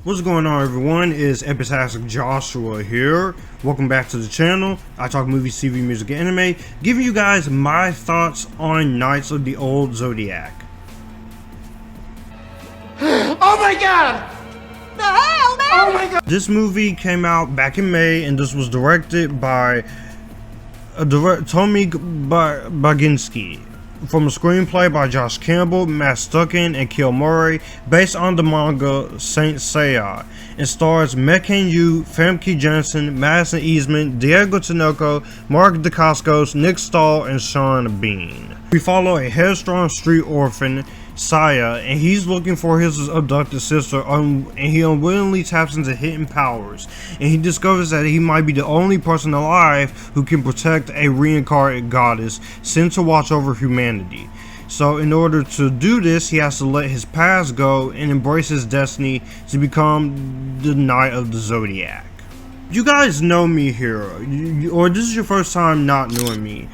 What's going on, everyone? It's Epictastic Joshua here. Welcome back to the channel. I talk movies, TV, music, and anime, giving you guys my thoughts on Knights of the Old Zodiac. Oh my god! The hell, man! Oh my god! This movie came out back in May, and this was directed by Tomek Bagiński, from a screenplay by Campbell, Stuecken, and Kiel Murray, based on the manga Saint Seiya, and stars Mekane Yu, Famke Janssen, Madison Eastman, Diego Tinoco, Mark Dacascos, Nick Stahl, and Sean Bean. We follow a headstrong street orphan, Saya, and he's looking for his abducted sister, and he unwittingly taps into hidden powers, and he discovers that he might be the only person alive who can protect a reincarnated goddess sent to watch over humanity. So in order to do this, he has to let his past go and embrace his destiny to become the Knight of the Zodiac. You guys know me here, or this is your first time not knowing me.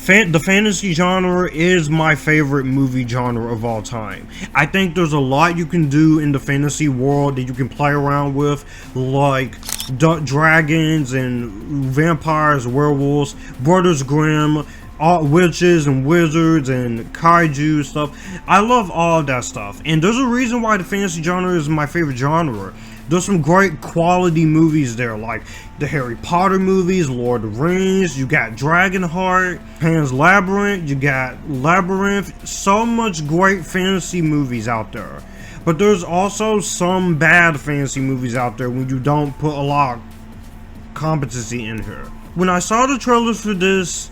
The fantasy genre is my favorite movie genre of all time. I think there's a lot you can do in the fantasy world that you can play around with, like dragons and vampires, werewolves, Brothers Grimm, witches and wizards and kaiju stuff. I love all of that stuff, and there's a reason why the fantasy genre is my favorite genre. There's some great quality movies there, like the Harry Potter movies, Lord of the Rings, you got Dragonheart, Pan's Labyrinth, you got Labyrinth, so much great fantasy movies out there. But there's also some bad fantasy movies out there when you don't put a lot of competency in here. When I saw the trailers for this,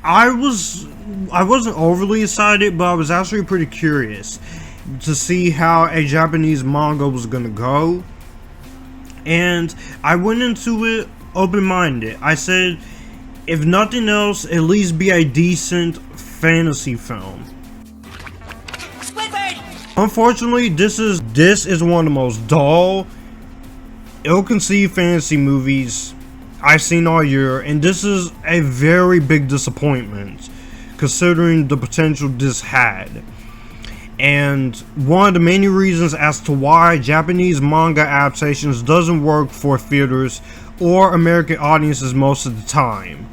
I wasn't overly excited, but I was actually pretty curious to see how a Japanese manga was gonna go. And I went into it open-minded. I said, if nothing else, at least be a decent fantasy film. Unfortunately, this is one of the most dull, ill-conceived fantasy movies I've seen all year, and this is a very big disappointment considering the potential this had. And one of the many reasons as to why Japanese manga adaptations doesn't work for theaters or American audiences most of the time.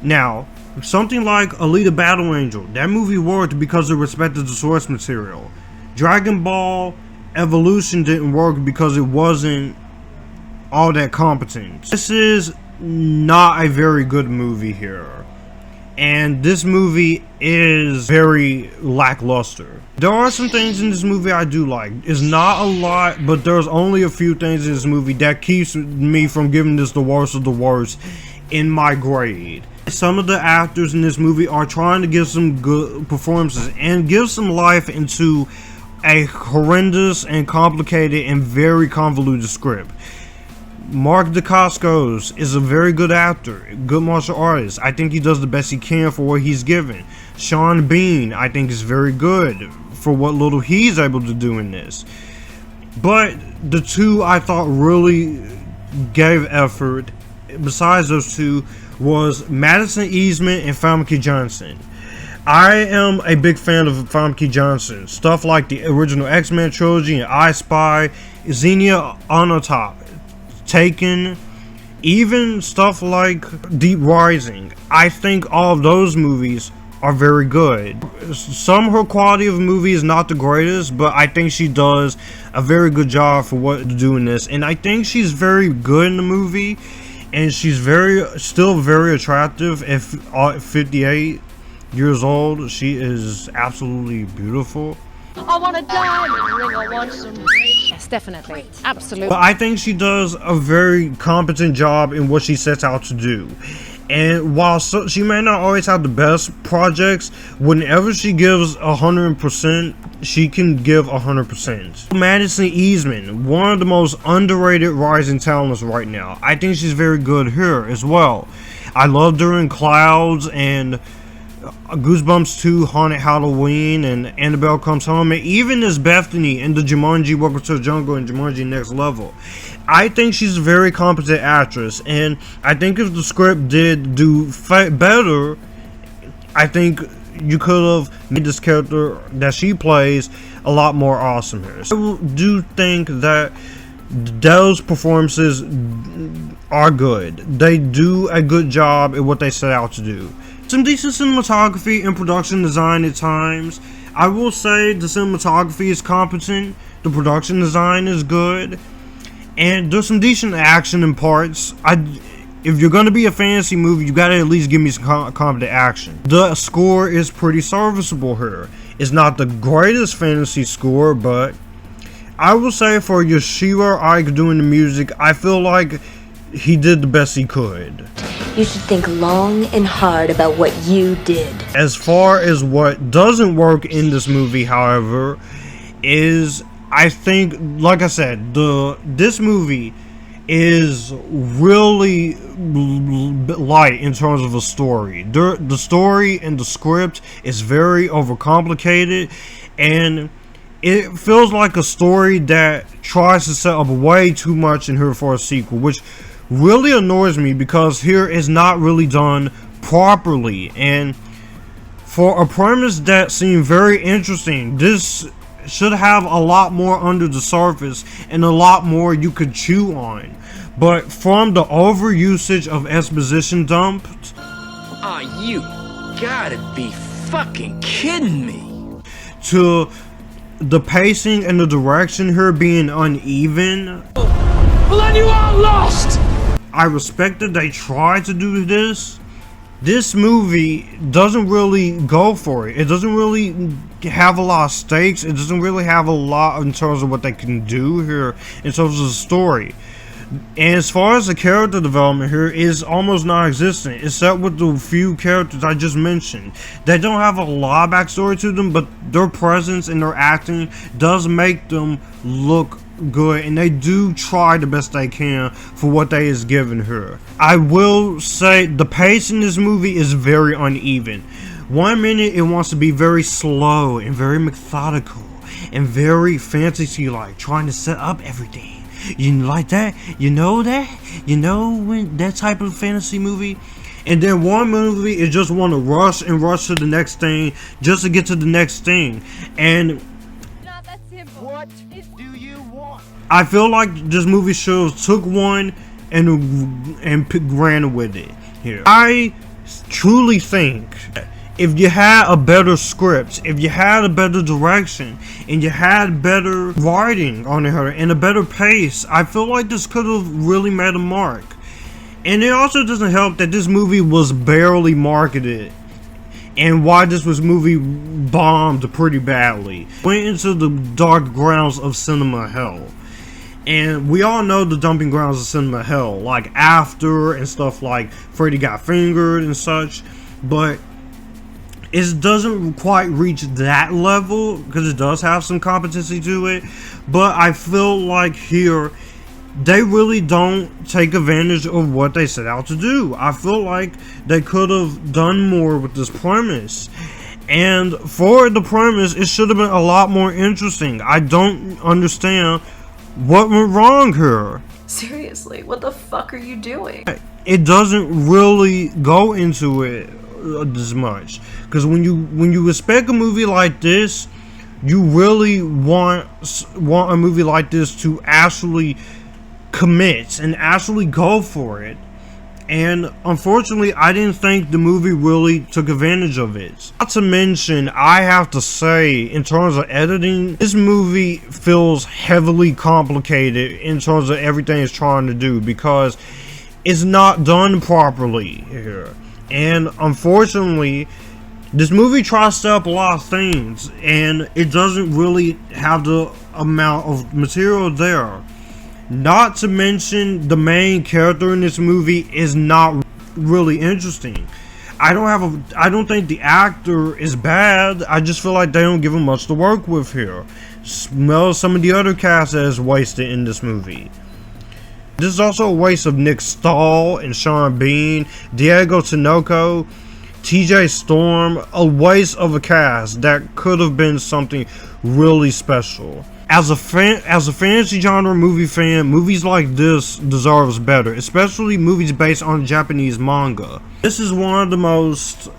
Now, something like Alita Battle Angel, that movie worked because it respected the source material. Dragon Ball Evolution didn't work because it wasn't all that competent. This is not a very good movie here. And this movie is very lackluster. There are some things in this movie I do like. It's not a lot, but there's only a few things in this movie that keeps me from giving this the worst of the worst in my grade. Some of the actors in this movie are trying to give some good performances and give some life into a horrendous and complicated and very convoluted script. Mark Dacascos is a very good actor, good martial artist. I think he does the best he can for what he's given. Sean Bean, I think, is very good for what little he's able to do in this. But the two I thought really gave effort, besides those two, was Madison Eastman and Famke Janssen. I am a big fan of Famke Janssen. Stuff like the original X-Men trilogy and I Spy, Xenia Onatop, Taken, even stuff like Deep Rising. I think all of those movies are very good. Some of her quality of movie is not the greatest, but I think she does a very good job for what to do in this, and I think she's very good in the movie, and she's still very attractive at 58 years old. She is absolutely beautiful. I want a diamond ring, I want some. Yes, definitely. Absolutely. But I think she does a very competent job in what she sets out to do. And while she may not always have the best projects, whenever she gives 100%, she can give 100%. Madison Eastman, one of the most underrated rising talents right now. I think she's very good here as well. I loved her in Clouds and Goosebumps 2, Haunted Halloween, and Annabelle Comes Home, and even as Bethany in the Jumanji Welcome to the Jungle and Jumanji Next Level. I think she's a very competent actress, and I think if the script did do better, I think you could have made this character that she plays a lot more awesome here. So I do think that those performances are good. They do a good job at what they set out to do. Some decent cinematography and production design at times. I will say the cinematography is competent, the production design is good, and there's some decent action in parts. If you're going to be a fantasy movie, you gotta at least give me some competent action. The score is pretty serviceable here. It's not the greatest fantasy score, but I will say for Yoshiro Ike doing the music, I feel like he did the best he could. You should think long and hard about what you did. As far as what doesn't work in this movie, however, is I think, like I said, this movie is really light in terms of a story. The story and the script is very overcomplicated, and it feels like a story that tries to set up way too much in here for a sequel, which really annoys me because here is not really done properly. And for a premise that seemed very interesting, this should have a lot more under the surface and a lot more you could chew on. But from the overusage of exposition dumped, You gotta be fucking kidding me, to the pacing and the direction here being uneven. well then you are lost. I respect that they tried to do this. This movie doesn't really go for it. It doesn't really have a lot of stakes. It doesn't really have a lot in terms of what they can do here in terms of the story. And as far as the character development here is almost non-existent, except with the few characters I just mentioned. They don't have a lot of backstory to them, but their presence and their acting does make them look good, and they do try the best they can for what they is given here. I will say the pace in this movie is very uneven. 1 minute it wants to be very slow and very methodical and very fantasy-like, trying to set up everything. You like that? You know that? You know when that type of fantasy movie? And then one movie it just want to rush to the next thing just to get to the next thing. And Not that simple. What do you want? I feel like this movie should have took one and ran with it here. I truly think if you had a better script, if you had a better direction, and you had better writing on her and a better pace, I feel like this could have really made a mark. And it also doesn't help that this movie was barely marketed, and why this movie bombed pretty badly. Went into the dark grounds of cinema hell. And we all know the dumping grounds of cinema hell, like After and stuff like Freddy Got Fingered and such, but it doesn't quite reach that level because it does have some competency to it. But I feel like here they really don't take advantage of what they set out to do. I feel like they could have done more with this premise, and for the premise it should have been a lot more interesting. I don't understand what went wrong here. Seriously, what the fuck are you doing? It doesn't really go into it as much, because when you expect a movie like this, you really want a movie like this to actually commit and actually go for it. And unfortunately, I didn't think the movie really took advantage of it. Not to mention, I have to say, in terms of editing, this movie feels heavily complicated in terms of everything it's trying to do, because it's not done properly here. And unfortunately, this movie tries to set up a lot of things, and it doesn't really have the amount of material there. Not to mention, the main character in this movie is not really interesting. I don't think the actor is bad. I just feel like they don't give him much to work with here. Smell some of the other cast that is wasted in this movie. This is also a waste of Nick Stahl and Sean Bean, Diego Tinoco, TJ Storm. A waste of a cast that could have been something really special. As a fantasy genre movie fan, movies like this deserves better, especially movies based on Japanese manga. This is one of the most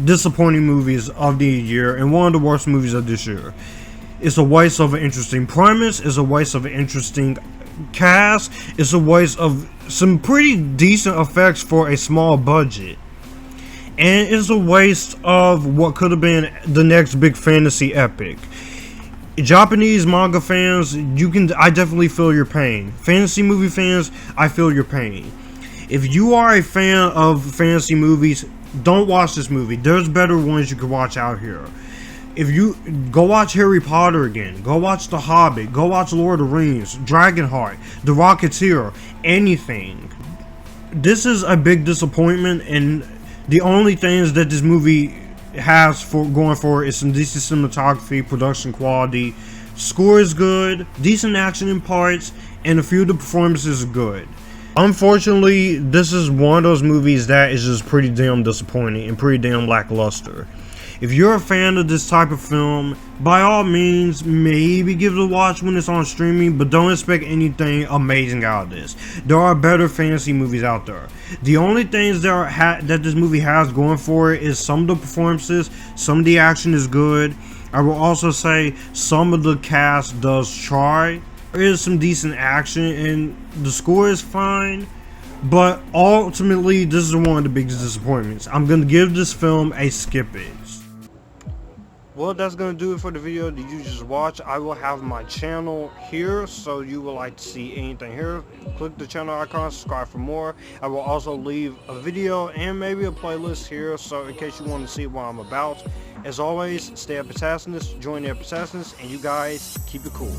disappointing movies of the year and one of the worst movies of this year. It's a waste of an interesting premise, it's a waste of an interesting cast is a waste of some pretty decent effects for a small budget. And it's a waste of what could have been the next big fantasy epic. Japanese manga fans, I definitely feel your pain. Fantasy movie fans, I feel your pain. If you are a fan of fantasy movies, don't watch this movie. There's better ones you can watch out here. If you go watch Harry Potter again, go watch The Hobbit, go watch Lord of the Rings, Dragonheart, The Rocketeer, anything. This is a big disappointment, and the only things that this movie has for going for is some decent cinematography, production quality, score is good, decent action in parts, and a few of the performances are good. Unfortunately, this is one of those movies that is just pretty damn disappointing and pretty damn lackluster. If you're a fan of this type of film, by all means, maybe give it a watch when it's on streaming, but don't expect anything amazing out of this. There are better fantasy movies out there. The only things that this movie has going for it is some of the performances, some of the action is good. I will also say some of the cast does try. There is some decent action and the score is fine, but ultimately this is one of the biggest disappointments. I'm going to give this film a skip it. Well, that's going to do it for the video that you just watched. I will have my channel here, so you would like to see anything here. Click the channel icon, subscribe for more. I will also leave a video and maybe a playlist here, so in case you want to see what I'm about. As always, stay Epictasticness, join the Epictasticness, and you guys keep it cool.